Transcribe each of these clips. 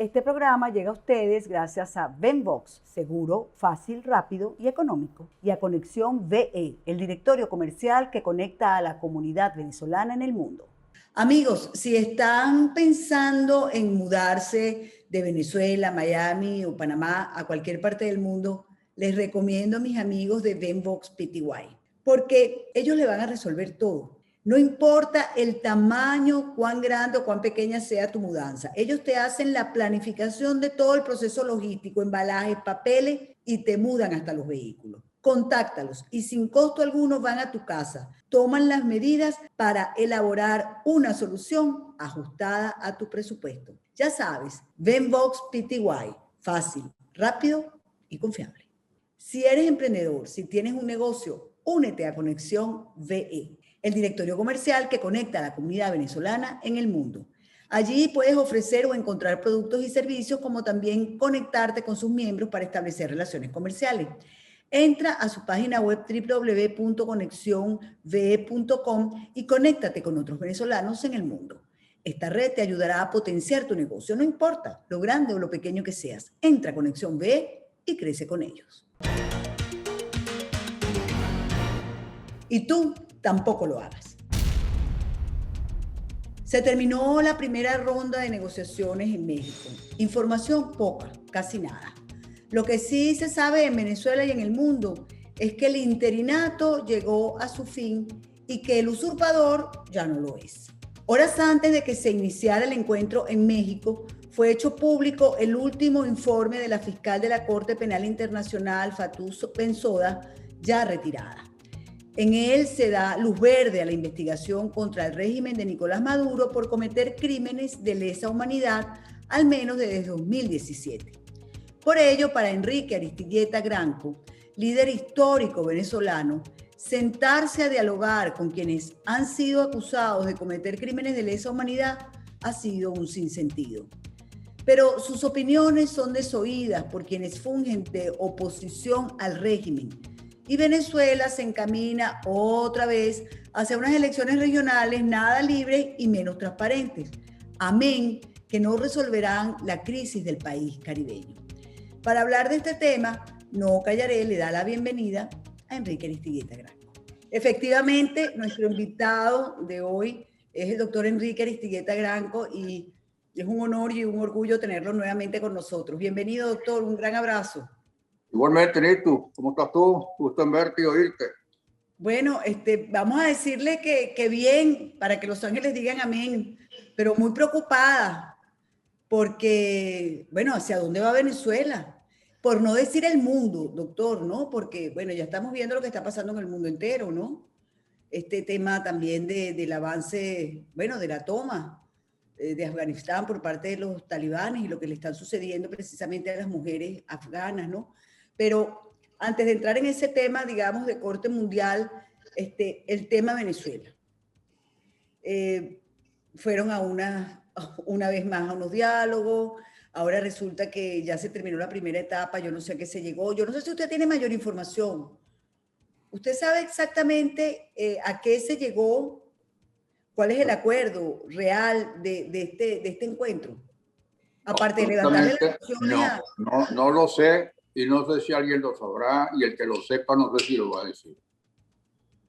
Este programa llega a ustedes gracias a Venvox, seguro, fácil, rápido y económico. Y a Conexión VE, el directorio comercial que conecta a la comunidad venezolana en el mundo. Amigos, si están pensando en mudarse de Venezuela, Miami o Panamá a cualquier parte del mundo, les recomiendo a mis amigos de Venvox PTY, porque ellos le van a resolver todo. No importa el tamaño, cuán grande o cuán pequeña sea tu mudanza. Ellos te hacen la planificación de todo el proceso logístico, embalajes, papeles y te mudan hasta los vehículos. Contáctalos y sin costo alguno van a tu casa. Toman las medidas para elaborar una solución ajustada a tu presupuesto. Ya sabes, Venvox PTY, fácil, rápido y confiable. Si eres emprendedor, si tienes un negocio, únete a Conexión VE, el directorio comercial que conecta a la comunidad venezolana en el mundo. Allí puedes ofrecer o encontrar productos y servicios, como también conectarte con sus miembros para establecer relaciones comerciales. Entra a su página web www.conexionve.com y conéctate con otros venezolanos en el mundo. Esta red te ayudará a potenciar tu negocio, no importa lo grande o lo pequeño que seas. Entra a Conexión VE y crece con ellos. Y tú tampoco lo hagas. Se terminó la primera ronda de negociaciones en México. Información poca, casi nada. Lo que sí se sabe en Venezuela y en el mundo es que el interinato llegó a su fin y que el usurpador ya no lo es. Horas antes de que se iniciara el encuentro en México, fue hecho público el último informe de la fiscal de la Corte Penal Internacional, Fatou Bensouda, ya retirada. En él se da luz verde a la investigación contra el régimen de Nicolás Maduro por cometer crímenes de lesa humanidad, al menos desde 2017. Por ello, para Enrique Aristigueta Granco, líder histórico venezolano, sentarse a dialogar con quienes han sido acusados de cometer crímenes de lesa humanidad ha sido un sinsentido. Pero sus opiniones son desoídas por quienes fungen de oposición al régimen, y Venezuela se encamina otra vez hacia unas elecciones regionales nada libres y menos transparentes. Amén, que no resolverán la crisis del país caribeño. Para hablar de este tema, no callaré, le da la bienvenida a Enrique Aristigueta Granco. Efectivamente, nuestro invitado de hoy es el doctor Enrique Aristigueta Granco y es un honor y un orgullo tenerlo nuevamente con nosotros. Bienvenido, doctor, un gran abrazo. Igualmente, Nito, ¿cómo estás tú? Gusto en verte y oírte. Bueno, vamos a decirle que bien, para que los ángeles digan amén, pero muy preocupada, porque, bueno, ¿hacia dónde va Venezuela? Por no decir el mundo, doctor, ¿no? Porque, bueno, ya estamos viendo lo que está pasando en el mundo entero, ¿no? Este tema también del avance, bueno, de la toma de Afganistán por parte de los talibanes y lo que le están sucediendo precisamente a las mujeres afganas, ¿no? Pero antes de entrar en ese tema, digamos, de corte mundial, el tema Venezuela. Fueron una vez más a unos diálogos, ahora resulta que ya se terminó la primera etapa, yo no sé a qué se llegó, yo no sé si usted tiene mayor información. ¿Usted sabe exactamente a qué se llegó? ¿Cuál es el acuerdo real de este encuentro? Aparte de levantarle las opciones no lo sé y no sé si alguien lo sabrá y el que lo sepa no sé si lo va a decir.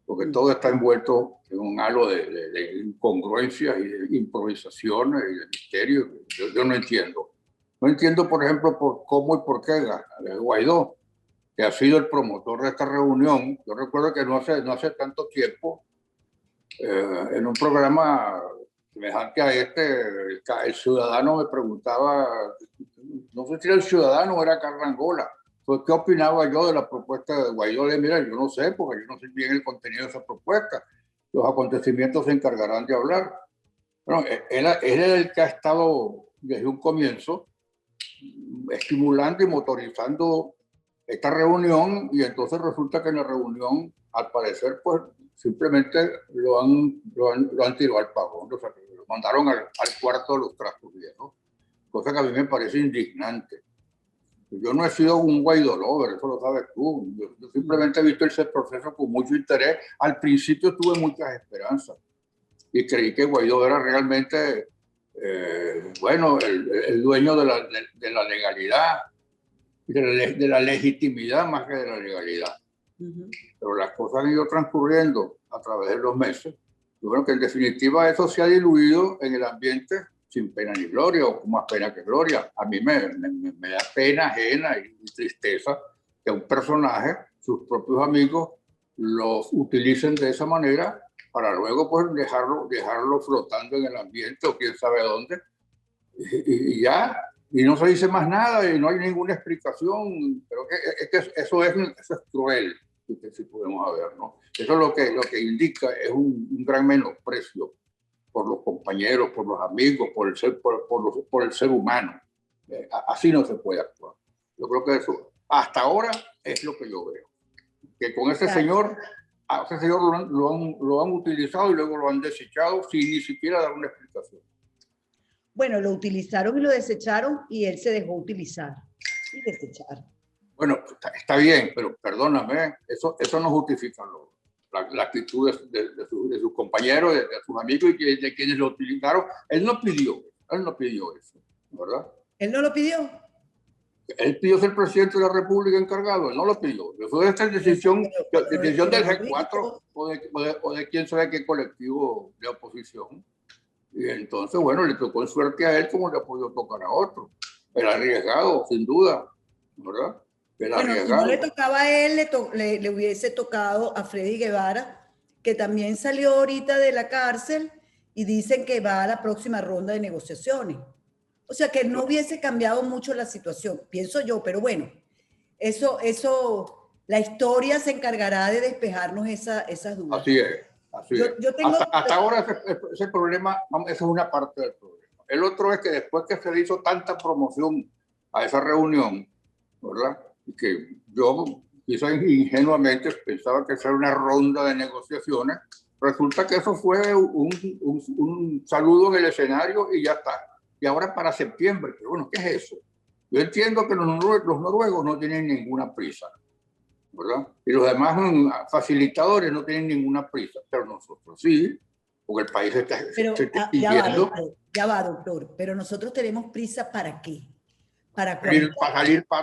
Porque todo está envuelto en un halo de incongruencias y de improvisaciones y de misterio. Yo no entiendo. No entiendo, por ejemplo, por cómo y por qué Guaidó, que ha sido el promotor de esta reunión. Yo recuerdo que no hace tanto tiempo, en un programa semejante a el ciudadano me preguntaba, no sé si era el ciudadano o era Carrangola, pues qué opinaba yo de la propuesta de Guaidó. Le mira, yo no sé, porque yo no sé bien el contenido de esa propuesta. Los acontecimientos se encargarán de hablar. Bueno, él es el que ha estado desde un comienzo estimulando y motorizando esta reunión, y entonces resulta que en la reunión, al parecer, pues simplemente lo han tirado al pagón, o sea, lo mandaron al cuarto de los trastos viejos, cosa que a mí me parece indignante. Yo no he sido un Guaidó lover, eso lo sabes tú. Yo simplemente he visto ese proceso con mucho interés. Al principio tuve muchas esperanzas y creí que Guaidó era realmente bueno, el dueño de la legalidad, de la legitimidad más que de la legalidad. Pero las cosas han ido transcurriendo a través de los meses. Y bueno, que en definitiva eso se ha diluido en el ambiente sin pena ni gloria, o con más pena que gloria. A mí me da pena ajena y tristeza que un personaje, sus propios amigos, los utilicen de esa manera para luego pues dejarlo flotando en el ambiente o quién sabe dónde. Y ya, y no se dice más nada y no hay ninguna explicación. Pero eso es cruel, si podemos ver, ¿no? Eso es lo que indica es un gran menosprecio por los compañeros, por los amigos, por el ser humano. Así no se puede actuar. Yo creo que eso, hasta ahora, es lo que yo veo. Que con ese señor, a ese señor lo han utilizado y luego lo han desechado sin ni siquiera dar una explicación. Bueno, lo utilizaron y lo desecharon y él se dejó utilizar y desechar. Bueno, está bien, pero perdóname, eso no justifica la actitud de sus compañeros, de sus amigos y de quienes lo utilizaron. Él no pidió eso, ¿verdad? ¿Él no lo pidió? Él pidió ser presidente de la República encargado, él no lo pidió. Eso es decisión del G4 o de quién sabe qué colectivo de oposición. Y entonces, bueno, le tocó suerte a él como le ha podido tocar a otro. El arriesgado, sin duda, ¿verdad? Bueno, si no le tocaba a él, le hubiese tocado a Freddy Guevara, que también salió ahorita de la cárcel y dicen que va a la próxima ronda de negociaciones. O sea, que no hubiese cambiado mucho la situación, pienso yo, pero bueno, eso, la historia se encargará de despejarnos esas dudas. Así es. Yo tengo... hasta ahora ese problema, esa es una parte del problema. El otro es que después que se le hizo tanta promoción a esa reunión, ¿verdad? Y que yo quizás ingenuamente pensaba que esa era una ronda de negociaciones, resulta que eso fue un saludo en el escenario y ya está. Y ahora para septiembre, pero bueno, ¿qué es eso? Yo entiendo que los noruegos no tienen ninguna prisa, ¿verdad? Y los demás facilitadores no tienen ninguna prisa, pero nosotros sí, porque el país está pidiendo. Ya va, doctor, pero nosotros tenemos prisa ¿para qué? Para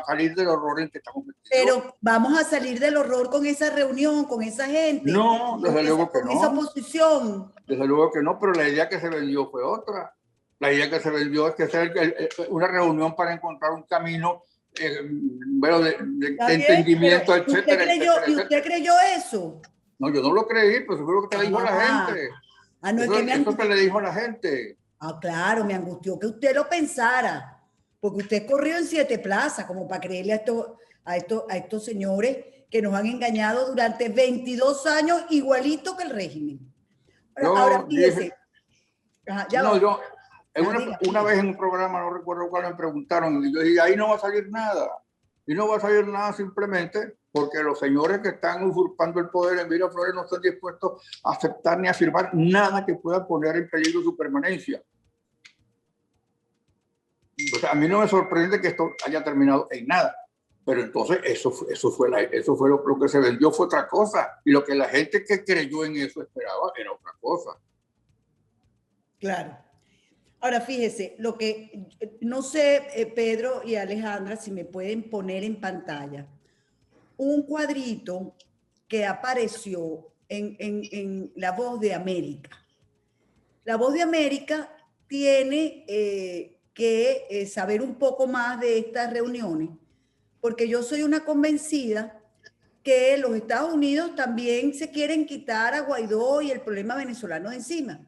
salir del horror en que estamos metidos. Pero vamos a salir del horror con esa reunión, con esa gente. No, desde luego que no. Con esa oposición. Desde luego que no, pero la idea que se vendió fue otra. La idea que se vendió es que sea una reunión para encontrar un camino bueno, de entendimiento, etcétera. ¿Y usted creyó eso? No, yo no lo creí, pero seguro que te lo dijo la gente. No, eso te le dijo a la gente. Claro, me angustió que usted lo pensara. Porque usted corrió en 7 plazas como para creerle a estos señores que nos han engañado durante 22 años igualito que el régimen. Ahora fíjese. Una vez en un programa, no recuerdo cuál, me preguntaron, y yo dije, ahí no va a salir nada. Y no va a salir nada simplemente porque los señores que están usurpando el poder en Miraflores no están dispuestos a aceptar ni a firmar nada que pueda poner en peligro su permanencia. O sea, a mí no me sorprende que esto haya terminado en nada, pero entonces eso fue lo que se vendió, fue otra cosa, y lo que la gente que creyó en eso esperaba era otra cosa. Claro. Ahora fíjese, lo que no sé, Pedro y Alejandra, si me pueden poner en pantalla un cuadrito que apareció en La Voz de América. La Voz de América tiene que saber un poco más de estas reuniones, porque yo soy una convencida que los Estados Unidos también se quieren quitar a Guaidó y el problema venezolano de encima.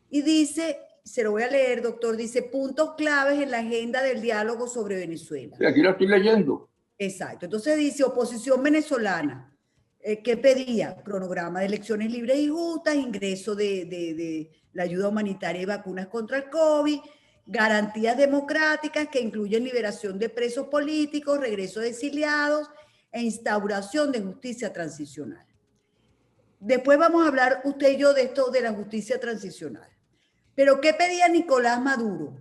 Y dice, se lo voy a leer, doctor, dice, puntos claves en la agenda del diálogo sobre Venezuela. Sí, aquí lo estoy leyendo. Exacto. Entonces dice, oposición venezolana, ¿qué pedía? Cronograma de elecciones libres y justas, ingreso de la ayuda humanitaria y vacunas contra el COVID, garantías democráticas que incluyen liberación de presos políticos, regreso de exiliados e instauración de justicia transicional. Después vamos a hablar usted y yo de esto de la justicia transicional. Pero ¿qué pedía Nicolás Maduro?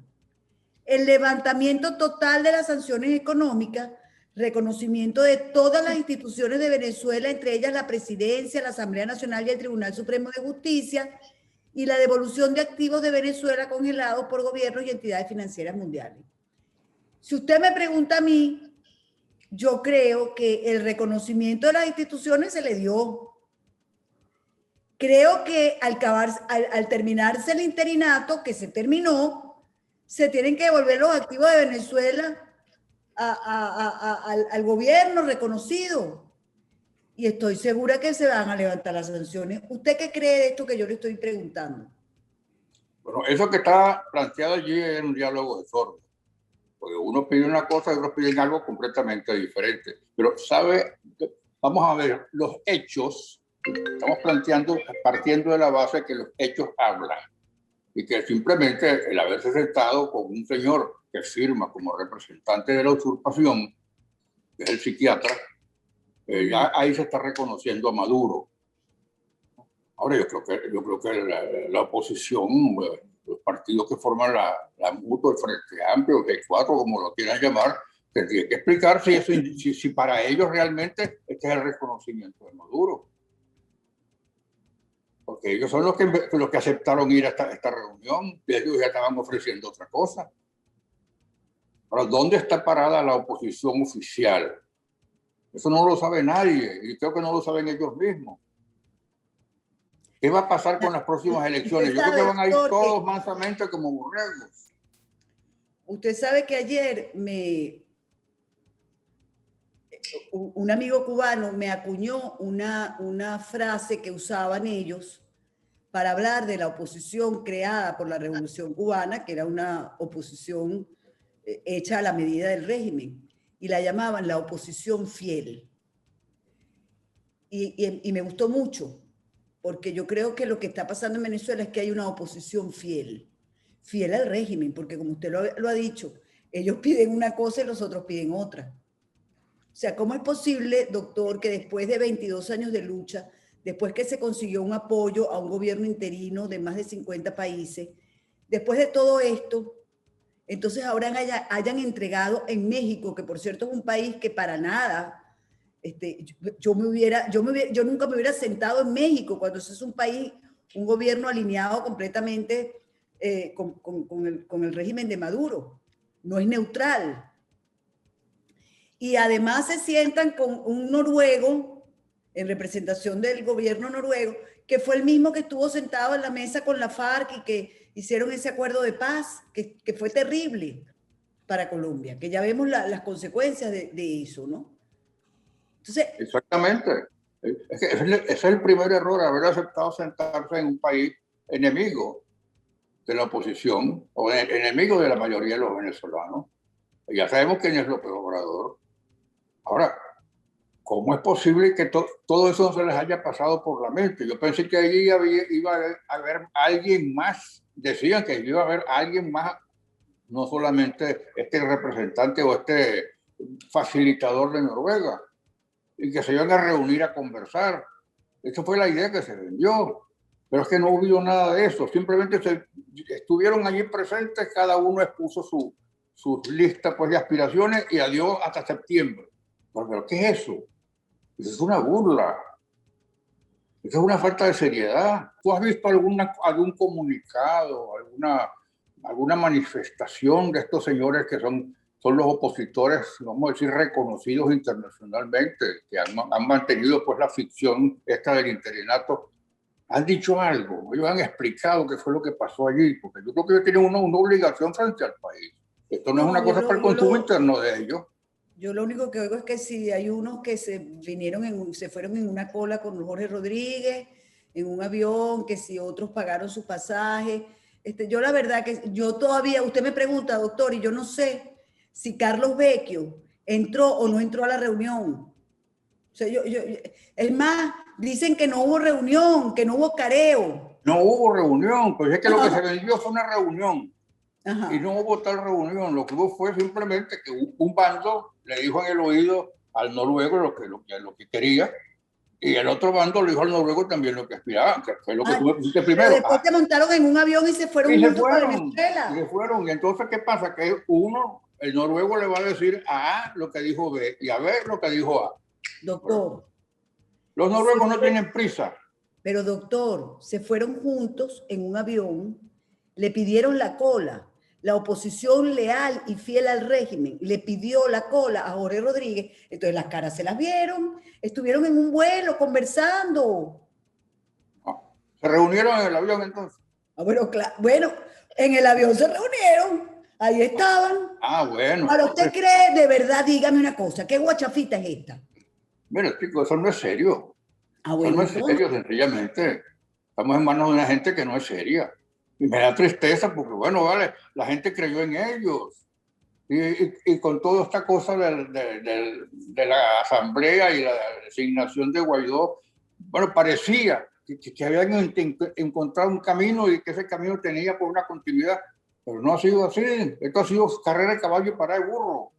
El levantamiento total de las sanciones económicas, reconocimiento de todas las instituciones de Venezuela, entre ellas la Presidencia, la Asamblea Nacional y el Tribunal Supremo de Justicia, y la devolución de activos de Venezuela congelados por gobiernos y entidades financieras mundiales. Si usted me pregunta a mí, yo creo que el reconocimiento de las instituciones se le dio. Creo que al terminarse el interinato, que se terminó, se tienen que devolver los activos de Venezuela al gobierno reconocido. Y estoy segura que se van a levantar las sanciones. ¿Usted qué cree de esto que yo le estoy preguntando? Bueno, eso que está planteado allí es un diálogo de sordos, porque uno pide una cosa y otros piden algo completamente diferente. Pero, ¿sabe? Vamos a ver, los hechos, estamos partiendo de la base que los hechos hablan y que simplemente el haberse sentado con un señor que firma como representante de la usurpación, que es el psiquiatra, ya ahí se está reconociendo a Maduro. Ahora yo creo que la oposición, los partidos que forman la Mutua, el Frente Amplio, el G4, como lo quieran llamar, tendrían que explicar si para ellos realmente este es el reconocimiento de Maduro. Porque ellos son los que aceptaron ir a esta reunión, y ellos ya estaban ofreciendo otra cosa. Ahora, ¿dónde está parada la oposición oficial? Eso no lo sabe nadie, y creo que no lo saben ellos mismos. ¿Qué va a pasar con las próximas elecciones? Yo creo que van a ir todos mansamente como borregos. Usted sabe que ayer un amigo cubano me acuñó una frase que usaban ellos para hablar de la oposición creada por la Revolución Cubana, que era una oposición hecha a la medida del régimen, y la llamaban la oposición fiel. Y me gustó mucho, porque yo creo que lo que está pasando en Venezuela es que hay una oposición fiel al régimen, porque como usted lo ha dicho, ellos piden una cosa y los otros piden otra. O sea, ¿cómo es posible, doctor, que después de 22 años de lucha, después que se consiguió un apoyo a un gobierno interino de más de 50 países, después de todo esto, entonces ahora hayan entregado en México, que por cierto es un país que para nada, yo nunca me hubiera sentado en México cuando ese es un país, un gobierno alineado completamente con el régimen de Maduro, no es neutral. Y además se sientan con un noruego, en representación del gobierno noruego, que fue el mismo que estuvo sentado en la mesa con la FARC y que hicieron ese acuerdo de paz, que fue terrible para Colombia, que ya vemos las consecuencias de eso, ¿no? Entonces, exactamente. Es el primer error, haber aceptado sentarse en un país enemigo de la oposición o enemigo de la mayoría de los venezolanos. Ya sabemos quién es López Obrador. Ahora, ¿cómo es posible que todo eso no se les haya pasado por la mente? Yo pensé que allí iba a haber alguien más. Decían que iba a haber alguien más, no solamente este representante o este facilitador de Noruega, y que se iban a reunir a conversar. Esa fue la idea que se vendió. Pero es que no hubo nada de eso. Simplemente estuvieron allí presentes, cada uno expuso su lista pues, de aspiraciones y adiós hasta septiembre. ¿Pero qué es eso? Eso es una burla. Eso es una falta de seriedad. ¿Tú has visto algún comunicado, alguna manifestación de estos señores que son los opositores, vamos a decir, reconocidos internacionalmente, que han mantenido pues la ficción esta del interinato? ¿Han dicho algo? Ellos han explicado qué fue lo que pasó allí, porque yo creo que ellos tienen una obligación frente al país. Esto no es una cosa para el consumo interno de ellos. Yo lo único que oigo es que si hay unos que se fueron en una cola con Jorge Rodríguez, en un avión, que si otros pagaron su pasaje. Yo la verdad que yo todavía, usted me pregunta, doctor, y yo no sé si Carlos Vecchio entró o no entró a la reunión. O sea, es más, dicen que no hubo reunión, que no hubo careo. No hubo reunión, pues es que lo que se vendió fue una reunión. Ajá. Y no hubo tal reunión. Lo que hubo fue simplemente que un bando le dijo en el oído al noruego lo que quería, y el otro bando le dijo al noruego también lo que aspiraba, que fue lo que tú me pusiste primero. Pero después se montaron en un avión y se fueron juntos a Venezuela. Y se fueron. Y entonces, ¿qué pasa? Que el noruego le va a decir a A lo que dijo B y a B lo que dijo A. Doctor. Los noruegos no tienen prisa. Pero doctor, se fueron juntos en un avión, le pidieron la cola. La oposición leal y fiel al régimen le pidió la cola a Jorge Rodríguez. Entonces las caras se las vieron, estuvieron en un vuelo conversando. ¿Se reunieron en el avión entonces? Bueno, bueno, en el avión se reunieron, ahí estaban. Bueno. Ahora, ¿usted cree, de verdad, dígame una cosa, qué guachafita es esta? Mira, chico, eso no es serio. Bueno, eso no es serio, sencillamente. Estamos en manos de una gente que no es seria. Y me da tristeza porque, bueno, vale, la gente creyó en ellos. Y con toda esta cosa de la asamblea y la designación de Guaidó, bueno, parecía que habían encontrado un camino y que ese camino tenía por una continuidad, pero no ha sido así. Esto ha sido carrera de caballo y parada de burro.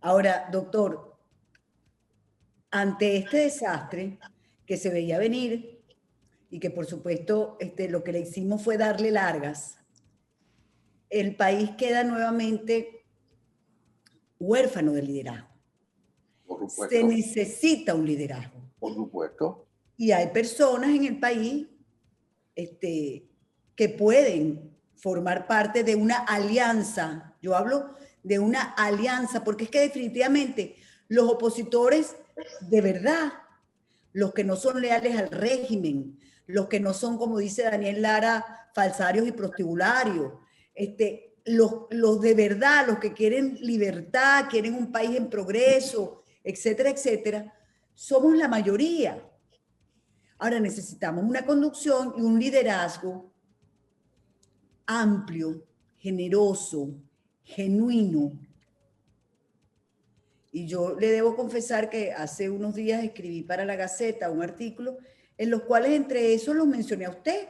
Ahora, doctor, ante este desastre que se veía venir y que por supuesto lo que le hicimos fue darle largas, el país queda nuevamente huérfano de liderazgo. Por supuesto. Se necesita un liderazgo. Por supuesto. Y hay personas en el país que pueden formar parte de una alianza. Yo hablo de una alianza, porque es que definitivamente los opositores de verdad, los que no son leales al régimen, los que no son, como dice Daniel Lara, falsarios y prostibularios, los de verdad, los que quieren libertad, quieren un país en progreso, etcétera, etcétera, somos la mayoría. Ahora necesitamos una conducción y un liderazgo amplio, generoso, genuino. Y yo le debo confesar que hace unos días escribí para la Gaceta un artículo en los cuales entre esos los mencioné a usted.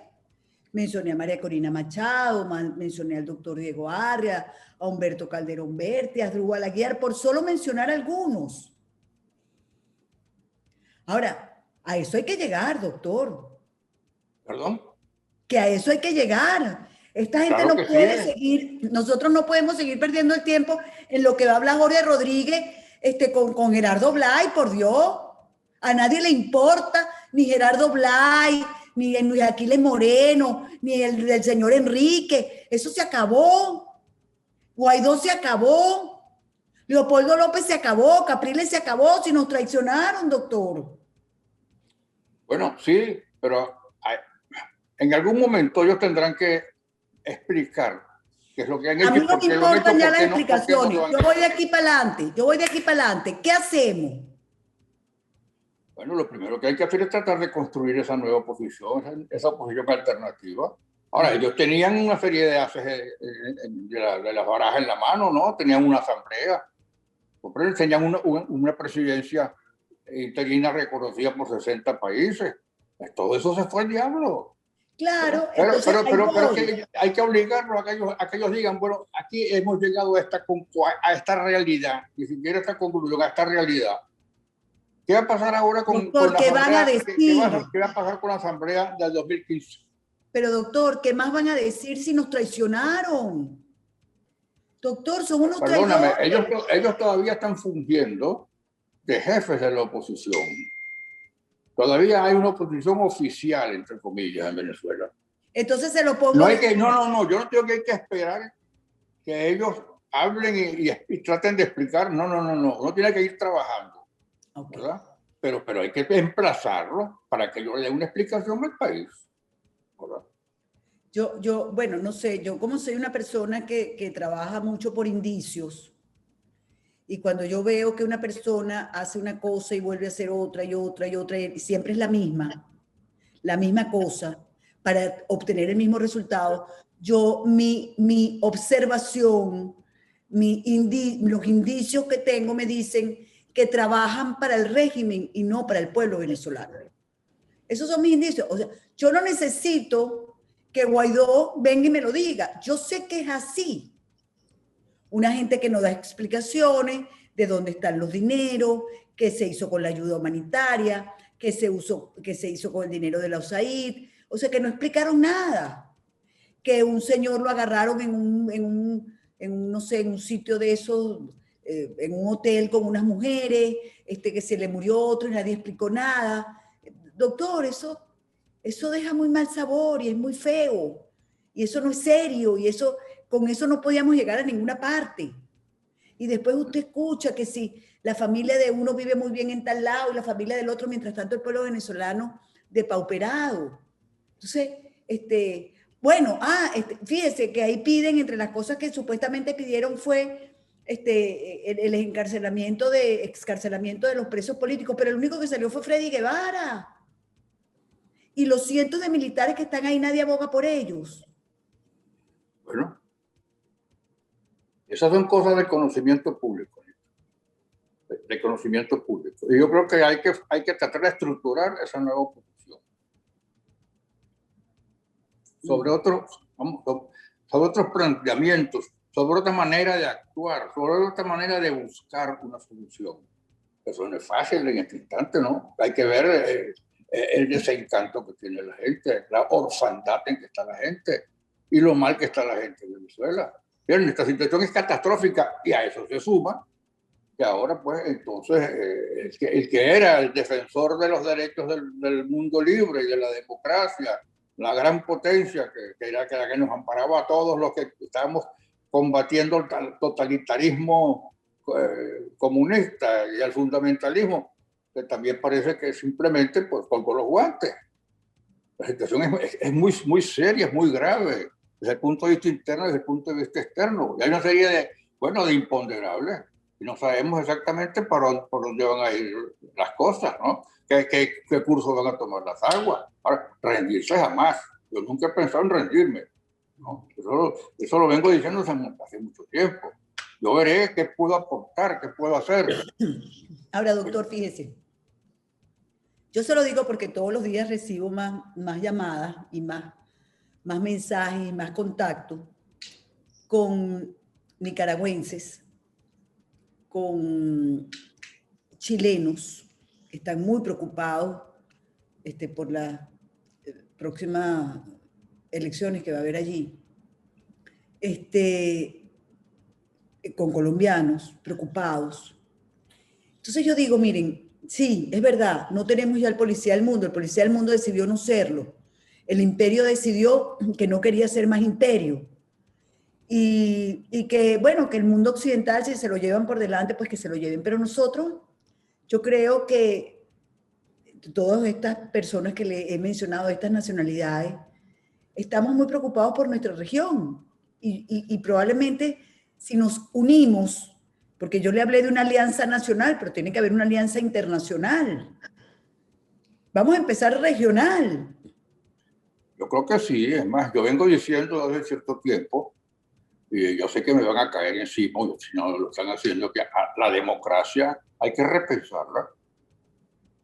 Mencioné a María Corina Machado, mencioné al doctor Diego Arria, a Humberto Calderón Berti, a Asdrúbal Aguiar, por solo mencionar algunos. Ahora, a eso hay que llegar, doctor. ¿Perdón? Que a eso hay que llegar. Esta gente claro no puede seguir, nosotros no podemos seguir perdiendo el tiempo en lo que va a hablar Jorge Rodríguez con Gerardo Blay, por Dios. A nadie le importa, ni Gerardo Blay, ni Aquiles Moreno, ni el del señor Enrique. Eso se acabó. Guaidó se acabó. Leopoldo López se acabó. Capriles se acabó. Si nos traicionaron, doctor. Bueno, sí, pero en algún momento ellos tendrán que explicar qué es lo que han hecho. A mí no me importan ya las explicaciones. Yo voy de aquí para adelante. ¿Qué hacemos? Bueno, lo primero que hay que hacer es tratar de construir esa nueva oposición, esa oposición alternativa. Ahora, ellos tenían una serie de haces de las barajas en la mano, ¿no? Tenían una asamblea, pero tenían una presidencia interina reconocida por 60 países. Todo eso se fue al diablo. Claro, pero que hay que obligarlos a que ellos digan, bueno, aquí hemos llegado a esta realidad, ni siquiera esta conclusión, a esta realidad. ¿Qué va a pasar ahora con la asamblea? Van a decir? ¿Qué va a pasar con la asamblea del 2015? Pero doctor, ¿qué más van a decir si nos traicionaron? Doctor, son unos traidores. Ellos todavía están fungiendo de jefes de la oposición. Todavía hay una oposición oficial, entre comillas, en Venezuela. Entonces se lo pongo... No, yo no tengo que esperar que ellos hablen y traten de explicar. No tiene que ir trabajando. Okay. ¿Verdad? Pero hay que emplazarlo para que yo le dé una explicación al país. ¿Verdad? Bueno, no sé, yo como soy una persona que trabaja mucho por indicios, y cuando yo veo que una persona hace una cosa y vuelve a hacer otra y otra y otra, y siempre es la misma cosa para obtener el mismo resultado, mi observación, los indicios que tengo me dicen que trabajan para el régimen y no para el pueblo venezolano. Esos son mis indicios. O sea, yo no necesito que Guaidó venga y me lo diga. Yo sé que es así. Una gente que no da explicaciones de dónde están los dineros, qué se hizo con la ayuda humanitaria, qué se hizo con el dinero de la USAID. O sea, que no explicaron nada. Que un señor lo agarraron en un sitio de esos, en un hotel con unas mujeres, que se le murió otro y nadie explicó nada. doctor, eso deja muy mal sabor y es muy feo, y eso no es serio, y eso, con eso no podíamos llegar a ninguna parte. Y después usted escucha que si la familia de uno vive muy bien en tal lado y la familia del otro, mientras tanto el pueblo venezolano depauperado. Entonces, bueno, fíjese que ahí piden, entre las cosas que supuestamente pidieron fue el excarcelamiento de los presos políticos, pero el único que salió fue Freddy Guevara. Y los cientos de militares que están ahí, nadie aboga por ellos. Bueno, esas son cosas de conocimiento público. De conocimiento público. Y yo creo que hay que tratar de estructurar esa nueva oposición. Sobre otros planteamientos, sobre otra manera de actuar, sobre otra manera de buscar una solución. Eso no es fácil en este instante, ¿no? Hay que ver el desencanto que tiene la gente, la orfandad en que está la gente y lo mal que está la gente en Venezuela. Bien, esta situación es catastrófica y a eso se suma que ahora, pues, entonces, el que era el defensor de los derechos del mundo libre y de la democracia, la gran potencia que era la que nos amparaba a todos los que estábamos combatiendo el totalitarismo comunista y el fundamentalismo, que también parece que simplemente pues colgó los guantes. La situación es muy, muy seria, es muy grave, desde el punto de vista interno y desde el punto de vista externo. Y hay una serie de imponderables y no sabemos exactamente por dónde van a ir las cosas, ¿no? ¿Qué curso van a tomar las aguas? Ahora, rendirse jamás. Yo nunca he pensado en rendirme, ¿no? Eso lo vengo diciendo hace mucho tiempo. Yo veré qué puedo aportar, qué puedo hacer. Ahora, doctor, fíjese. Yo se lo digo porque todos los días recibo más llamadas y más mensajes y más contacto con nicaragüenses, con chilenos que están muy preocupados por las próximas elecciones que va a haber allí, con colombianos preocupados. Entonces yo digo, miren, sí, es verdad, no tenemos ya el policía del mundo decidió no serlo, el imperio decidió que no quería ser más imperio, y que, bueno, que el mundo occidental, si se lo llevan por delante, pues que se lo lleven, pero nosotros, yo creo que todas estas personas que le he mencionado, estas nacionalidades, estamos muy preocupados por nuestra región, y probablemente si nos unimos, porque yo le hablé de una alianza nacional, pero tiene que haber una alianza internacional. Vamos a empezar regional. Yo creo que sí, es más, yo vengo diciendo desde cierto tiempo, y yo sé que me van a caer encima, si no lo están haciendo, que la democracia hay que repensarla,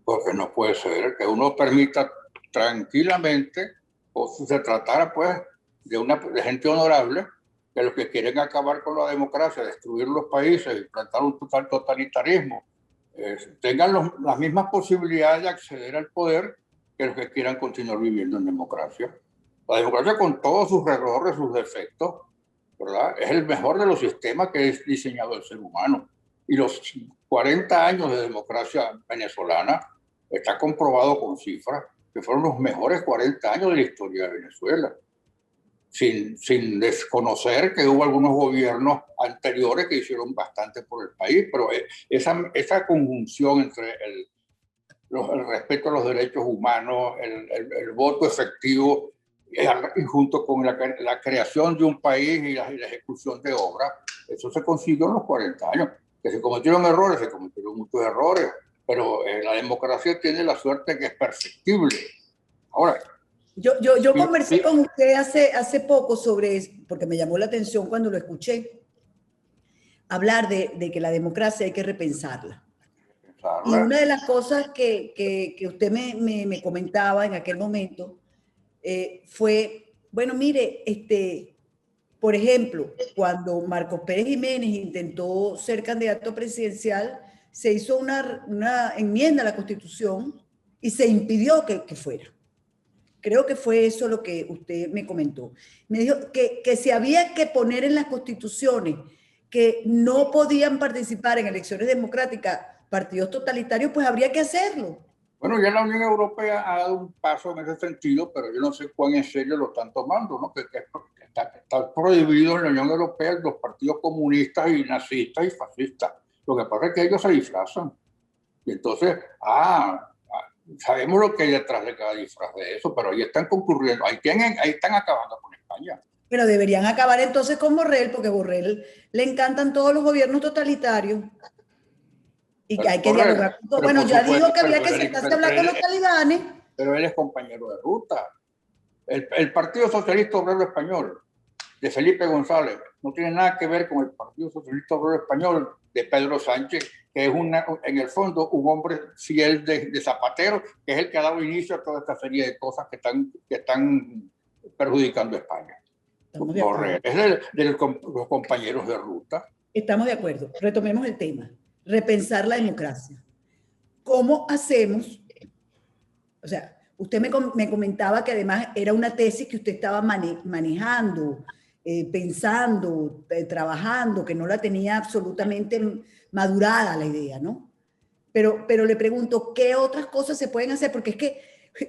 porque no puede ser que uno permita tranquilamente, o si se tratara pues de gente honorable, que los que quieren acabar con la democracia, destruir los países, implantar un total totalitarismo, tengan las mismas posibilidades de acceder al poder que los que quieran continuar viviendo en democracia. La democracia, con todos sus errores, sus defectos, ¿verdad?, es el mejor de los sistemas que es diseñado el ser humano. Y los 40 años de democracia venezolana está comprobado con cifras que fueron los mejores 40 años de la historia de Venezuela. Sin desconocer que hubo algunos gobiernos anteriores que hicieron bastante por el país, pero esa conjunción entre el respeto a los derechos humanos, el voto efectivo, y junto con la creación de un país y la ejecución de obras, eso se consiguió en los 40 años. Que se cometieron errores, se cometieron muchos errores, pero la democracia tiene la suerte que es perfectible. Ahora, yo conversé con usted hace poco sobre eso, porque me llamó la atención cuando lo escuché, hablar de que la democracia hay que repensarla. Y una de las cosas que usted me comentaba en aquel momento fue, bueno, mire, por ejemplo, cuando Marcos Pérez Jiménez intentó ser candidato presidencial, se hizo una enmienda a la Constitución y se impidió que fuera. Creo que fue eso lo que usted me comentó. Me dijo que si había que poner en las constituciones que no podían participar en elecciones democráticas partidos totalitarios, pues habría que hacerlo. Bueno, ya la Unión Europea ha dado un paso en ese sentido, pero yo no sé cuán en serio lo están tomando, ¿no? Que está prohibido en la Unión Europea los partidos comunistas y nazistas y fascistas. Lo que pasa es que ellos se disfrazan. Y entonces, sabemos lo que hay detrás de cada disfraz de eso, pero ahí están concurriendo, ahí están acabando con España. Pero deberían acabar entonces con Borrell, porque a Borrell le encantan todos los gobiernos totalitarios y que hay que dialogar con todo. Bueno, ya dijo que había que sentarse a hablar con los talibanes. Pero él es compañero de ruta. El Partido Socialista Obrero Español de Felipe González no tiene nada que ver con el Partido Socialista Obrero Español de Pedro Sánchez, que es en el fondo un hombre fiel de Zapatero, que es el que ha dado inicio a toda esta serie de cosas que están perjudicando a España. Borrell es de los compañeros de ruta. Estamos de acuerdo. Retomemos el tema. Repensar la democracia. ¿Cómo hacemos? O sea, usted me comentaba que además era una tesis que usted estaba manejando, pensando, trabajando, que no la tenía absolutamente madurada la idea, ¿no? Pero le pregunto, ¿qué otras cosas se pueden hacer? Porque es que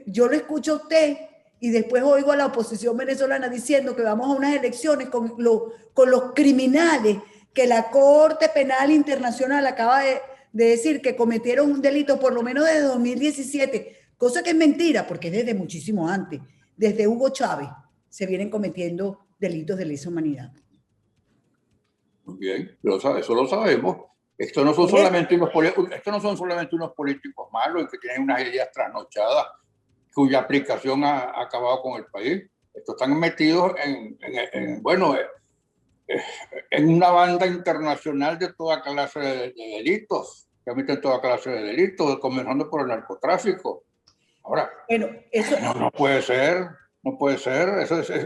yo lo escucho a usted y después oigo a la oposición venezolana diciendo que vamos a unas elecciones con los criminales que la Corte Penal Internacional acaba de decir que cometieron un delito por lo menos desde 2017, cosa que es mentira, porque es desde muchísimo antes. Desde Hugo Chávez se vienen cometiendo delitos de lesa humanidad. Muy bien, eso lo sabemos. Esto no son solamente unos políticos malos que tienen unas ideas trasnochadas cuya aplicación ha acabado con el país. Estos están metidos en una banda internacional de toda clase de delitos, que emiten toda clase de delitos, comenzando por el narcotráfico. Ahora, bueno, eso no puede ser,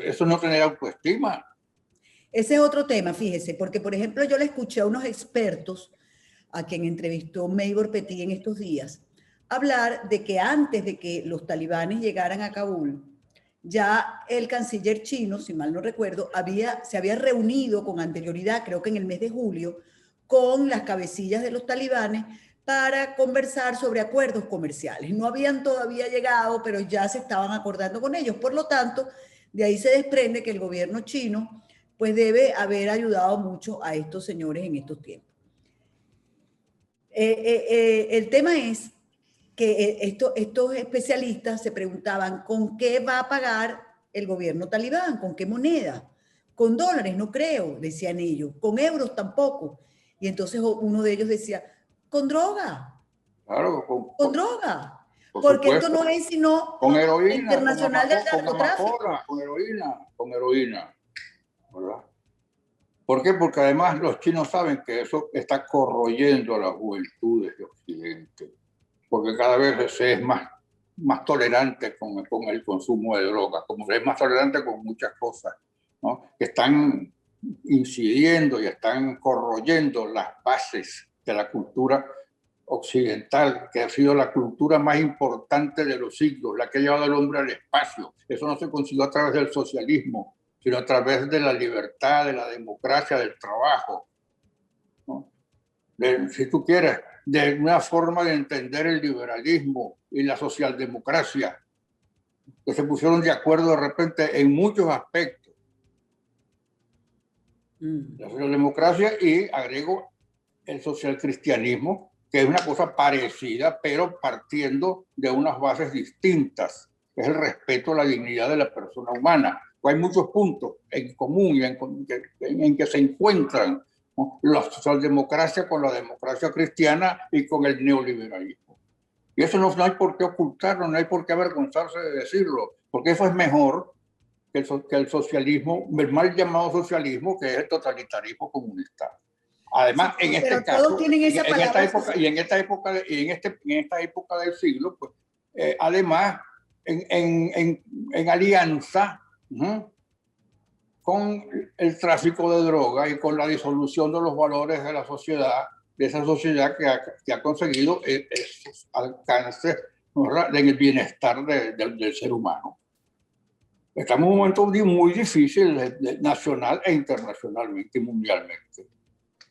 eso no tener autoestima. Ese es otro tema, fíjese, porque por ejemplo yo le escuché a unos expertos a quien entrevistó Maybor Petit en estos días, hablar de que antes de que los talibanes llegaran a Kabul, ya el canciller chino, si mal no recuerdo, se había reunido con anterioridad, creo que en el mes de julio, con las cabecillas de los talibanes para conversar sobre acuerdos comerciales. No habían todavía llegado, pero ya se estaban acordando con ellos. Por lo tanto, de ahí se desprende que el gobierno chino pues debe haber ayudado mucho a estos señores en estos tiempos. El tema es que estos especialistas se preguntaban ¿con qué va a pagar el gobierno talibán? ¿Con qué moneda? Con dólares, no creo, decían ellos. Con euros tampoco. Y entonces uno de ellos decía, con droga. Claro, con droga. Porque supuesto, esto no es sino con heroína, internacional del narcotráfico. Con heroína, ¿verdad? ¿Por qué? Porque además los chinos saben que eso está corroyendo a las juventudes de Occidente, porque cada vez se es más tolerante con el consumo de drogas, como se es más tolerante con muchas cosas, ¿no? Que están incidiendo y están corroyendo las bases de la cultura occidental, que ha sido la cultura más importante de los siglos, la que ha llevado al hombre al espacio. Eso no se consiguió a través del socialismo, sino a través de la libertad, de la democracia, del trabajo, ¿no? Si tú quieres, de una forma de entender el liberalismo y la socialdemocracia, que se pusieron de acuerdo de repente en muchos aspectos. La socialdemocracia y agrego el socialcristianismo, que es una cosa parecida, pero partiendo de unas bases distintas, que es el respeto a la dignidad de la persona humana. Hay muchos puntos en común y en que se encuentran, ¿no?, la socialdemocracia con la democracia cristiana y con el neoliberalismo. Y eso no hay por qué ocultarlo, no hay por qué avergonzarse de decirlo, porque eso es mejor que el socialismo, el mal llamado socialismo, que es el totalitarismo comunista. Además, en este caso, en esta época del siglo, pues, además, en alianza con el tráfico de droga y con la disolución de los valores de la sociedad, de esa sociedad que ha conseguido esos alcances, ¿verdad?, en el bienestar del ser humano. Estamos en un momento muy difícil nacional e internacionalmente y mundialmente.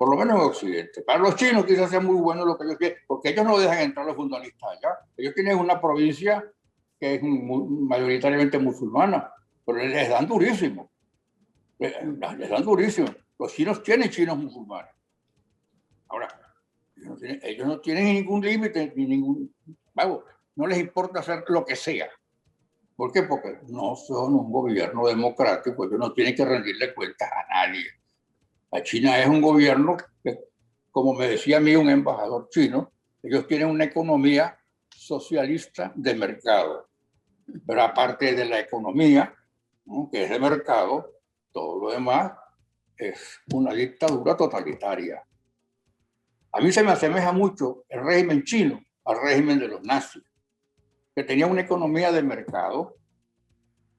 por lo menos en Occidente. Para los chinos quizás sea muy bueno lo que ellos quieren, porque ellos no dejan entrar a los fundamentalistas allá. Ellos tienen una provincia que es mayoritariamente musulmana, pero les dan durísimo. Les dan durísimo. Los chinos tienen chinos musulmanes. Ahora, ellos no tienen ningún límite, ni ningún... Vamos, no les importa hacer lo que sea. ¿Por qué? Porque no son un gobierno democrático, ellos no tienen que rendirle cuentas a nadie. La China es un gobierno que, como me decía a mí un embajador chino, ellos tienen una economía socialista de mercado. Pero aparte de la economía, ¿no?, que es de mercado, todo lo demás es una dictadura totalitaria. A mí se me asemeja mucho el régimen chino al régimen de los nazis, que tenía una economía de mercado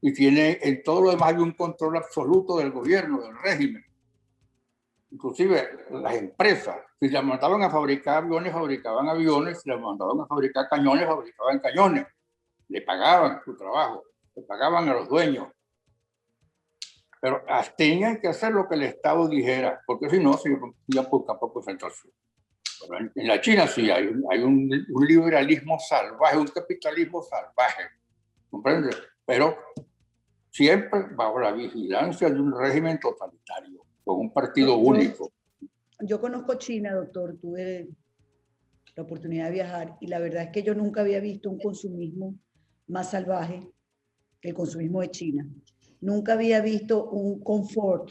y tiene en todo lo demás hay un control absoluto del gobierno, del régimen. Inclusive las empresas, si las mandaban a fabricar aviones, fabricaban aviones, si las mandaban a fabricar cañones, fabricaban cañones. Le pagaban su trabajo, le pagaban a los dueños. Pero tenían que hacer lo que el Estado dijera, porque si no, se iban por campo de concentración. En la China sí hay un liberalismo salvaje, un capitalismo salvaje, ¿comprendes? Pero siempre bajo la vigilancia de un régimen totalitario, con un partido único. Yo conozco China, doctor, tuve la oportunidad de viajar y la verdad es que yo nunca había visto un consumismo más salvaje que el consumismo de China. Nunca había visto un confort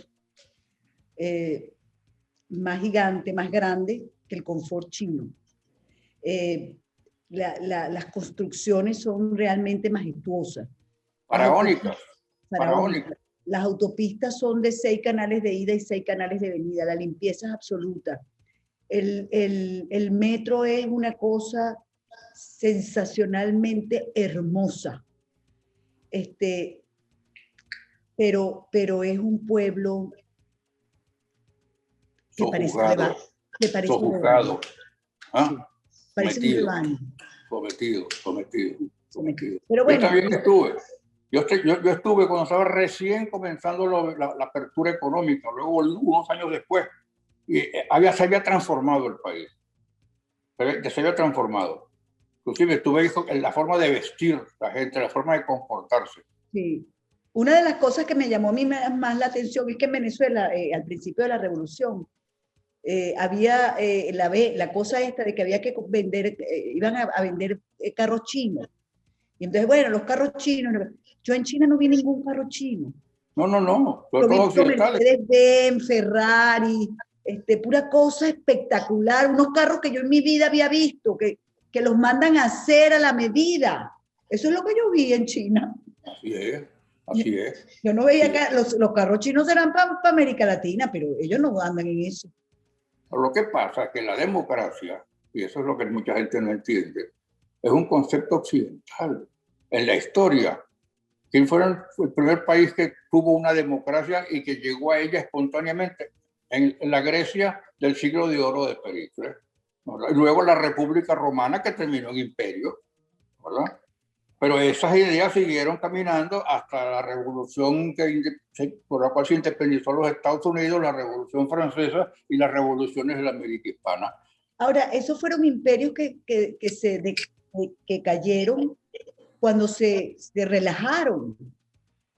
más gigante, más grande que el confort chino. Las construcciones son realmente majestuosas. Faraónicas. Las autopistas son de 6 canales de ida y 6 canales de venida. La limpieza es absoluta. El metro es una cosa sensacionalmente hermosa. Pero es un pueblo que parece sojuzgado. ¿Ah? Sí, parece un rebaño. Sometido. Pero bueno, yo también estuve. Yo estuve cuando estaba recién comenzando la apertura económica, luego unos años después, y se había transformado el país. Se había transformado. Inclusive estuve en la forma de vestir la gente, la forma de comportarse. Sí. Una de las cosas que me llamó a mí más la atención es que en Venezuela, al principio de la revolución, había la cosa esta de que había que vender, iban a vender carros chinos. Y entonces, bueno, los carros chinos, yo en China no vi ningún carro chino. No. Yo vi Mercedes-Benz, Ferrari, pura cosa espectacular, unos carros que yo en mi vida había visto, que los mandan a hacer a la medida. Eso es lo que yo vi en China. Así es. Yo no veía que los carros chinos eran para América Latina, pero ellos no andan en eso. Lo que pasa es que la democracia, y eso es lo que mucha gente no entiende, es un concepto occidental. En la historia, ¿quién fue el primer país que tuvo una democracia y que llegó a ella espontáneamente? En la Grecia del siglo de oro de Pericles, ¿verdad? Y luego la República Romana, que terminó en imperio, ¿verdad? Pero esas ideas siguieron caminando hasta la revolución por la cual se independizó los Estados Unidos, la Revolución Francesa y las revoluciones de la América Hispana. Ahora, esos fueron imperios que cayeron cuando se relajaron,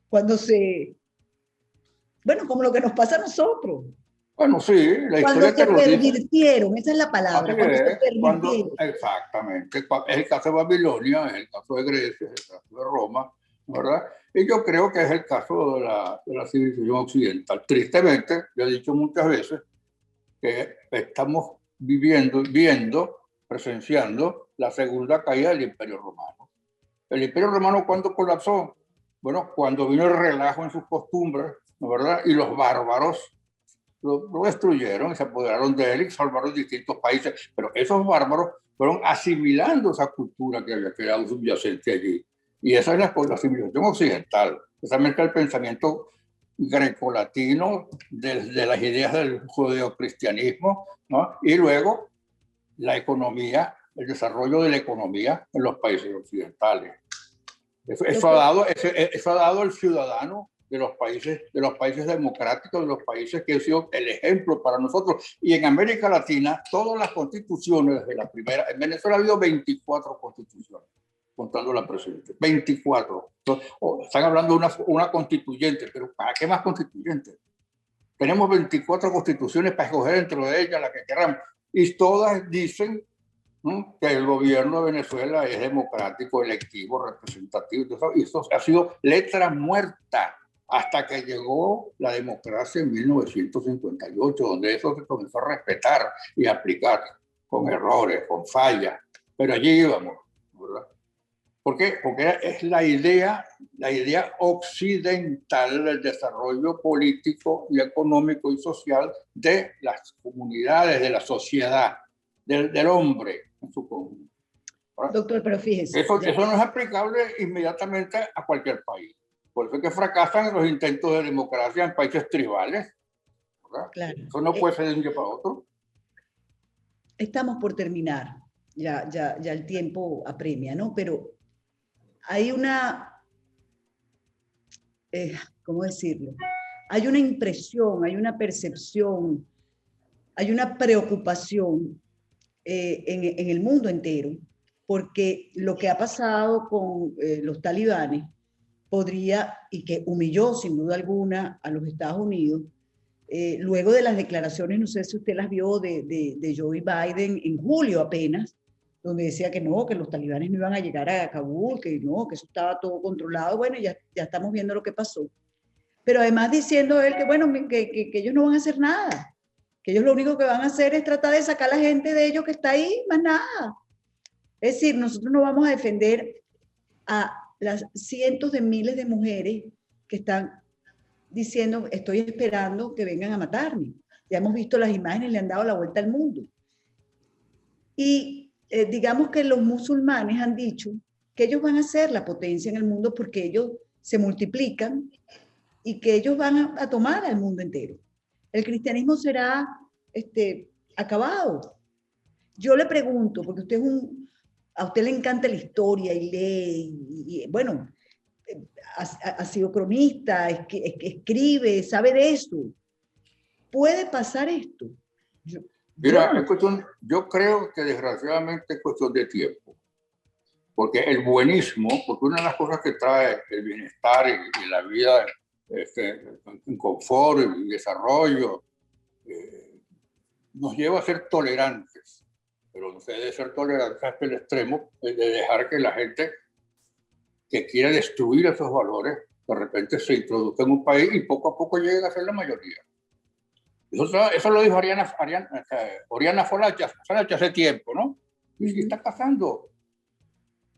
bueno, como lo que nos pasa a nosotros. Bueno, sí, la cuando historia se pervirtieron, esa es la palabra. Exactamente. Es el caso de Babilonia, es el caso de Grecia, es el caso de Roma, ¿verdad? Y yo creo que es el caso de la civilización occidental. Tristemente, yo he dicho muchas veces que estamos presenciando la segunda caída del Imperio Romano. El Imperio Romano, ¿cuándo colapsó? Bueno, cuando vino el relajo en sus costumbres, ¿no, verdad? Y los bárbaros lo destruyeron y se apoderaron de él y salvaron distintos países. Pero esos bárbaros fueron asimilando esa cultura que había quedado subyacente allí. Y esa es la civilización occidental. Esa mezcla el pensamiento grecolatino desde las ideas del judeocristianismo, ¿no? Y luego la economía, el desarrollo de la economía en los países occidentales. Eso ha dado al ciudadano de los países democráticos, de los países que han sido el ejemplo para nosotros. Y en América Latina, todas las constituciones, desde la primera, en Venezuela ha habido 24 constituciones, contando la presidenta, 24. Entonces, están hablando de una constituyente, pero ¿para qué más constituyentes? Tenemos 24 constituciones para escoger dentro de ellas la que queramos. Y todas dicen, ¿no?, que el gobierno de Venezuela es democrático, electivo, representativo. Y eso ha sido letra muerta hasta que llegó la democracia en 1958, donde eso se comenzó a respetar y aplicar con errores, con fallas. Pero allí íbamos, ¿verdad? ¿Por qué? Porque es la idea occidental del desarrollo político y económico y social de las comunidades, de la sociedad, del hombre en su conjunto. Doctor, pero fíjese. Eso no es aplicable inmediatamente a cualquier país. Por eso es que fracasan los intentos de democracia en países tribales, ¿verdad? Claro. Eso no puede ser de un día para otro. Estamos por terminar. Ya el tiempo apremia, ¿no? Pero hay una, ¿cómo decirlo? Hay una impresión, hay una percepción, hay una preocupación en el mundo entero, porque lo que ha pasado con los talibanes podría, y que humilló sin duda alguna a los Estados Unidos, luego de las declaraciones, no sé si usted las vio, de Joe Biden en julio apenas, donde decía que no, que los talibanes no iban a llegar a Kabul, que no, que eso estaba todo controlado. Bueno, ya estamos viendo lo que pasó. Pero además diciendo él que, bueno, que ellos no van a hacer nada, que ellos lo único que van a hacer es tratar de sacar a la gente de ellos que está ahí, más nada. Es decir, nosotros no vamos a defender a las cientos de miles de mujeres que están diciendo, estoy esperando que vengan a matarme. Ya hemos visto las imágenes, le han dado la vuelta al mundo. Y digamos que los musulmanes han dicho que ellos van a ser la potencia en el mundo porque ellos se multiplican y que ellos van a tomar al mundo entero. El cristianismo será acabado. Yo le pregunto, porque usted a usted le encanta la historia y lee, y bueno, ha sido cronista, escribe, sabe de eso. ¿Puede pasar esto? Mira, yo creo que desgraciadamente es cuestión de tiempo. Porque el buenismo, porque una de las cosas que trae el bienestar y la vida en confort y desarrollo, nos lleva a ser tolerantes. Pero no se debe ser tolerantes hasta el extremo de dejar que la gente que quiere destruir esos valores, de repente se introduzca en un país y poco a poco llega a ser la mayoría. Eso lo dijo Oriana Folacha hace tiempo, ¿no? Y está pasando.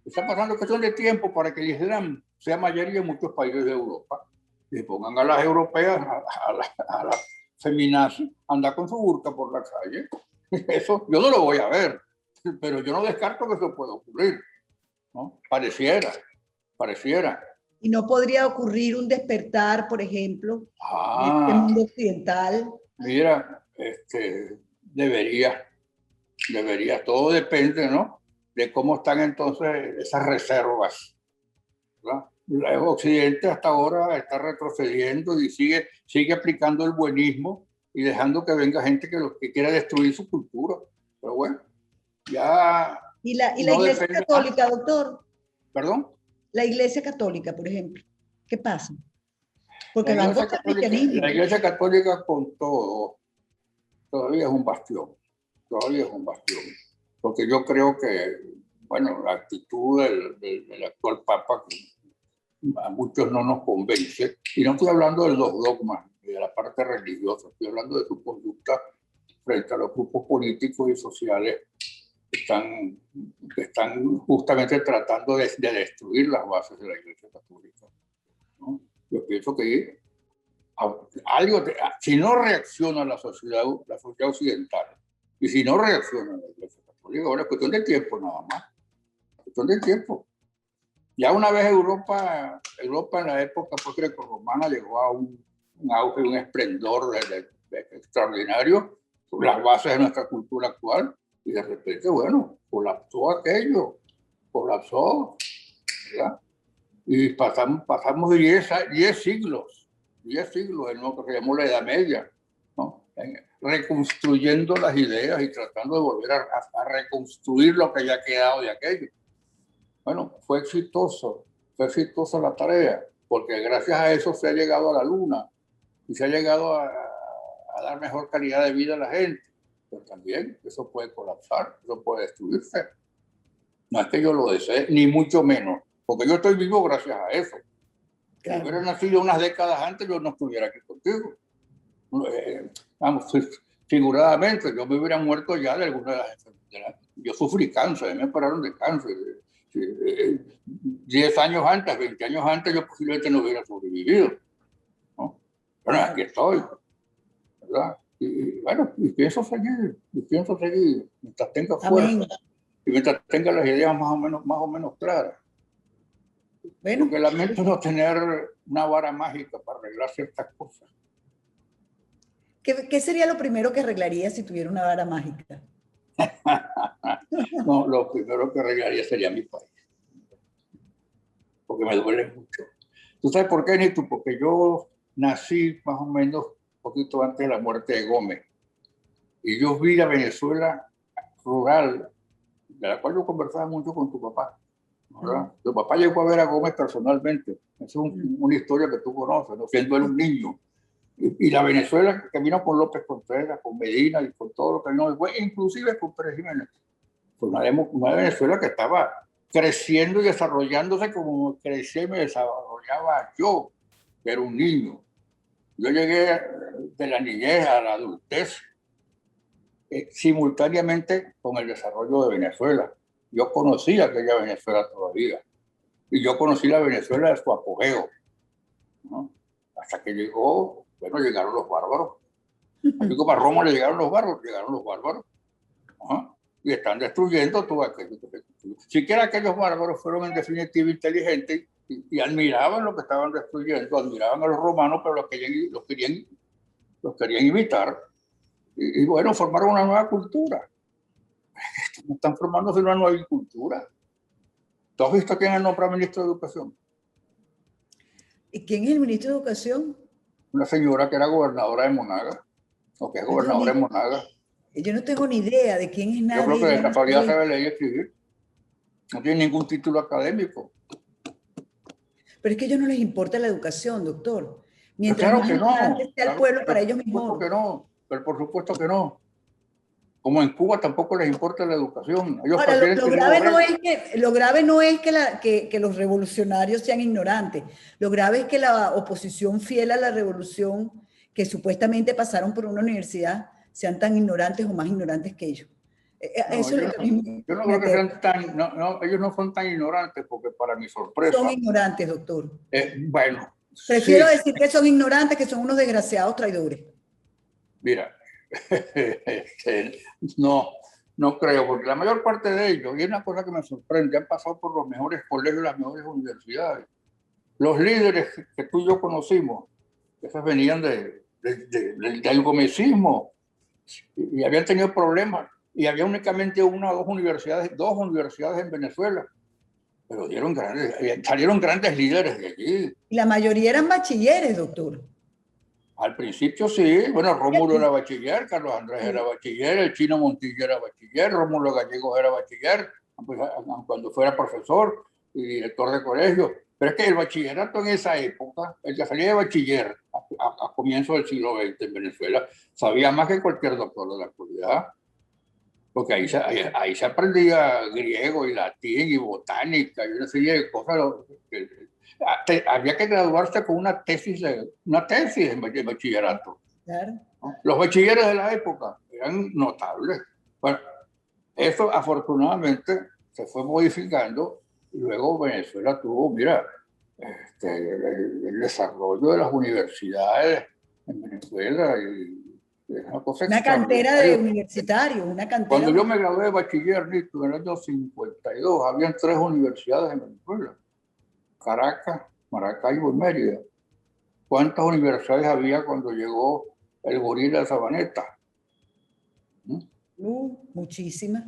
Está pasando cuestión de tiempo para que el Islam sea mayoría en muchos países de Europa. Y pongan a las europeas, a las feminazis, andar con su burka por la calle. Eso yo no lo voy a ver, pero yo no descarto que eso pueda ocurrir, ¿no? Pareciera. ¿Y no podría ocurrir un despertar, por ejemplo, en este mundo occidental? Mira, debería. Todo depende, ¿no?, de cómo están entonces esas reservas, ¿verdad? El Occidente hasta ahora está retrocediendo y sigue aplicando el buenismo y dejando que venga gente que quiera destruir su cultura. Pero bueno, ya... ¿Y la Iglesia Católica, doctor? ¿Perdón? La Iglesia Católica, por ejemplo. ¿Qué pasa? Porque la Iglesia Católica con todo todavía es un bastión. Porque yo creo que, bueno, la actitud del actual Papa, que a muchos no nos convence, y no estoy hablando de los dogmas, de la parte religiosa, estoy hablando de su conducta frente a los grupos políticos y sociales que están justamente tratando de destruir las bases de la Iglesia Católica, ¿no? Yo pienso que si no reacciona la sociedad occidental, y si no reacciona la Iglesia Católica, ahora es cuestión de tiempo nada más. Cuestión de tiempo. Ya una vez Europa en la época grecorromana llegó a un auge, un esplendor extraordinario sobre las bases de nuestra cultura actual, y de repente, bueno, colapsó aquello, ¿verdad? Y pasamos 10 siglos 10 siglos en lo que se llamó la Edad Media, ¿no? Reconstruyendo las ideas y tratando de volver a reconstruir lo que ya ha quedado de aquello. Bueno, fue exitosa la tarea, porque gracias a eso se ha llegado a la luna y se ha llegado a dar mejor calidad de vida a la gente. Pero también eso puede colapsar, eso puede destruirse. No es que yo lo desee, ni mucho menos, porque yo estoy vivo gracias a eso. Claro. Si hubiera nacido unas décadas antes, yo no estuviera aquí contigo. Vamos, figuradamente, yo me hubiera muerto ya de alguna de las enfermedades. Yo sufrí cáncer, me operaron de cáncer. 10 años antes, 20 años antes, yo posiblemente no hubiera sobrevivido, ¿no? Bueno, aquí estoy, ¿verdad? Y bueno, y pienso seguir, mientras tenga fuerza. Amén. Y mientras tenga las ideas más o menos claras. Bueno, porque lamento no tener una vara mágica para arreglar ciertas cosas. ¿Qué sería lo primero que arreglaría si tuviera una vara mágica? No, lo primero que arreglaría sería mi país. Porque me duele mucho. ¿Tú sabes por qué, Nito? Porque yo nací más o menos un poquito antes de la muerte de Gómez. Y yo vi la Venezuela rural, de la cual yo conversaba mucho con tu papá, ¿verdad? Tu papá llegó a ver a Gómez personalmente. Es una historia que tú conoces, ¿no? Siendo él un niño. Y la Venezuela que vino con López Contreras, con Medina y con todo lo que vino después, inclusive con Pérez Jiménez. Fue una Venezuela que estaba creciendo y desarrollándose como crecía y me desarrollaba yo, que era un niño. Yo llegué de la niñez a la adultez simultáneamente con el desarrollo de Venezuela. Yo conocí aquella Venezuela todavía. Y yo conocí la Venezuela de su apogeo, ¿no? Hasta que llegaron los bárbaros. Así como a Roma le llegaron los bárbaros. ¿No? Y están destruyendo todo aquello. Siquiera aquellos bárbaros fueron en definitiva inteligentes y admiraban lo que estaban destruyendo, admiraban a los romanos, pero los querían imitar. Y bueno, formaron una nueva cultura. Están formándose una nueva cultura. ¿Tú has visto quién es el nombrado ministro de Educación? ¿Y quién es el ministro de Educación? Una señora que era gobernadora de Monagas, o que es gobernadora de Monagas. Yo no tengo ni idea de quién es nadie. Yo creo que de casualidad sabe leer y escribir. No tiene ningún título académico. Pero es que a ellos no les importa la educación, doctor. Mientras claro que no. Sea el pueblo, para ellos mejor. Pero por supuesto que no. Como en Cuba tampoco les importa la educación. Ellos ahora, lo grave no es que los revolucionarios sean ignorantes. Lo grave es que la oposición fiel a la revolución, que supuestamente pasaron por una universidad, sean tan ignorantes o más ignorantes que ellos. Yo no creo que sean tan... No, ellos no son tan ignorantes, porque para mi sorpresa... Son ignorantes, doctor. Bueno. Prefiero decir que son ignorantes, que son unos desgraciados traidores. Mira, no creo, porque la mayor parte de ellos, y es una cosa que me sorprende, han pasado por los mejores colegios, las mejores universidades. Los líderes que tú y yo conocimos, esos venían del gomecismo y habían tenido problemas, y había únicamente una o dos universidades en Venezuela, pero salieron grandes líderes de allí. Y la mayoría eran bachilleres, doctor. Al principio sí, bueno, Rómulo era bachiller, Carlos Andrés era bachiller, el Chino Montilla era bachiller, Rómulo Gallegos era bachiller, cuando fuera profesor y director de colegio. Pero es que el bachillerato en esa época, el que salía de bachiller a comienzos del siglo XX en Venezuela, sabía más que cualquier doctor de la actualidad, porque ahí se aprendía griego y latín y botánica y una serie de cosas. Había que graduarse con una tesis en bachillerato. Claro. Los bachilleres de la época eran notables. Bueno, eso afortunadamente se fue modificando y luego Venezuela tuvo, mira, el desarrollo de las universidades en Venezuela y una cantera de universitarios, una cantera. Cuando yo me gradué de bachiller, Nito, en el año 52, habían 3 universidades en Venezuela: Caracas, Maracaibo y Mérida. ¿Cuántas universidades había cuando llegó el gorila de Sabaneta? Muchísimas.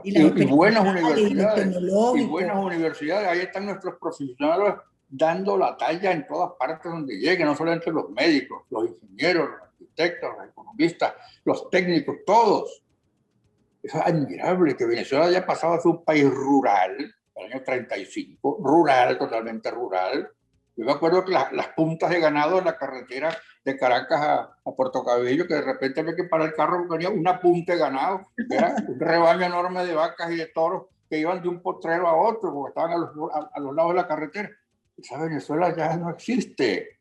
Y buenas universidades. Y buenas universidades. Ahí están nuestros profesionales dando la talla en todas partes donde llegue, no solamente los médicos, los ingenieros, los arquitectos, los economistas, los técnicos, todos. Eso es admirable, que Venezuela haya pasado a ser un país rural, el año 35, rural, totalmente rural. Yo me acuerdo que las puntas de ganado en la carretera de Caracas a Puerto Cabello, que de repente había que parar el carro porque tenía una punta de ganado, que era un rebaño enorme de vacas y de toros que iban de un potrero a otro, porque estaban a los lados de la carretera. Esa Venezuela ya no existe,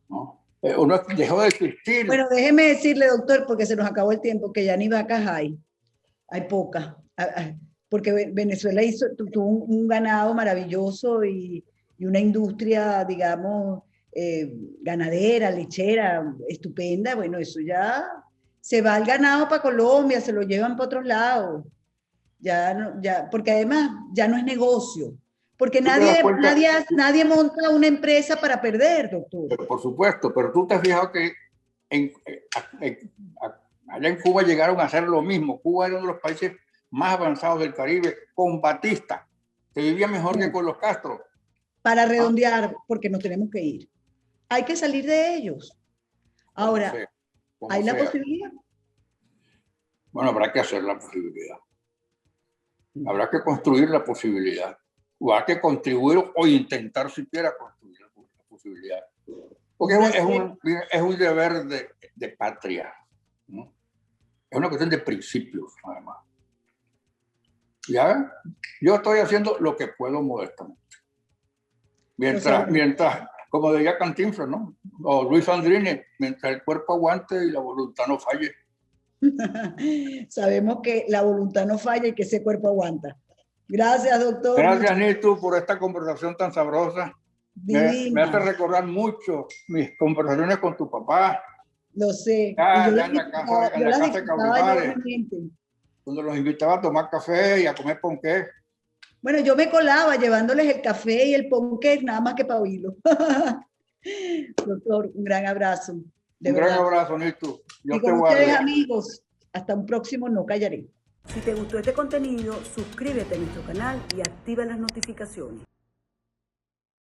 ¿no? Uno dejó de existir. Bueno, déjeme decirle, doctor, porque se nos acabó el tiempo, que ya ni vacas hay pocas, porque Venezuela tuvo un ganado maravilloso y una industria, digamos, ganadera, lechera, estupenda. Bueno, eso ya se va el ganado para Colombia, se lo llevan para otros lados. Ya, porque además ya no es negocio. Porque nadie monta una empresa para perder, doctor. Pero por supuesto, pero tú te has fijado que allá en Cuba llegaron a hacer lo mismo. Cuba era uno de los países más avanzados del Caribe, con Batista, que vivía mejor que con los Castro. Para redondear, porque nos tenemos que ir. Hay que salir de ellos. Ahora, ¿hay la posibilidad? Bueno, habrá que hacer la posibilidad. Habrá que construir la posibilidad. O habrá que contribuir o intentar siquiera construir la posibilidad. Porque es un deber de patria, ¿no? Es una cuestión de principios, además. ¿Ya? Yo estoy haciendo lo que puedo modestamente. Mientras, como decía Cantinflas, ¿no? O Luis Sandrini, mientras el cuerpo aguante y la voluntad no falle. Sabemos que la voluntad no falla y que ese cuerpo aguanta. Gracias, doctor. Gracias, Nitu, por esta conversación tan sabrosa. Me hace recordar mucho mis conversaciones con tu papá. Lo sé. Ya en la casa de Cabrimares, cuando los invitaba a tomar café y a comer ponqué. Bueno, yo me colaba llevándoles el café y el ponqué, nada más que para oírlo. Doctor, un gran abrazo. Un gran abrazo, Nitu. Y con ustedes, amigos, hasta un próximo No Callaré. Si te gustó este contenido, suscríbete a nuestro canal y activa las notificaciones.